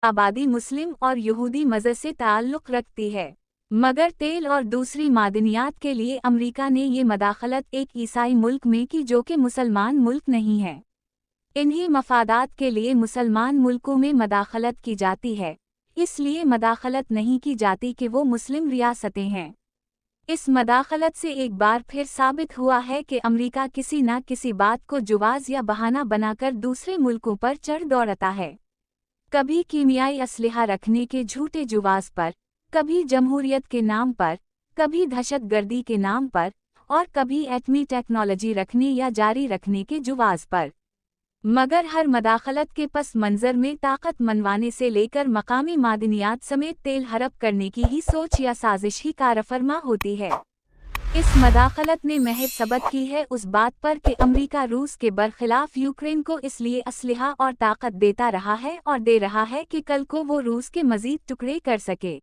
आबादी मुस्लिम और यहूदी मज़हब से ताल्लुक़ रखती है, मगर तेल और दूसरी मादनियात के लिए अमेरिका ने ये मदाखलत एक ईसाई मुल्क में की जो कि मुसलमान मुल्क नहीं है। इन्हीं मफादात के लिए मुसलमान मुल्कों में मदाखलत की जाती है, इसलिए मदाखलत नहीं की जाती कि वो मुस्लिम रियासतें हैं। इस मदाखलत से एक बार फिर साबित हुआ है कि अमेरिका किसी न किसी बात को जुवाज़ या बहाना बनाकर दूसरे मुल्कों पर चढ़ दौड़ता है। कभी कीमियाई असलहा रखने के झूठे जुवाज़ पर, कभी जमहूरियत के नाम पर, कभी दहशतगर्दी के नाम पर, और कभी एटमी टेक्नोलॉजी रखने या जारी रखने के जुवाज़ पर। मगर हर मदाखलत के पस मंज़र में ताकत मनवाने से लेकर मकामी मादनियात समेत तेल हड़प करने की ही सोच या साजिश ही कारफरमा होती है। इस मदाखलत ने महज सबक की है उस बात पर कि अमेरिका रूस के बरखिलाफ यूक्रेन को इसलिए असलहा और ताकत देता रहा है और दे रहा है कि कल को वो रूस के मज़ीद टुकड़े कर सके।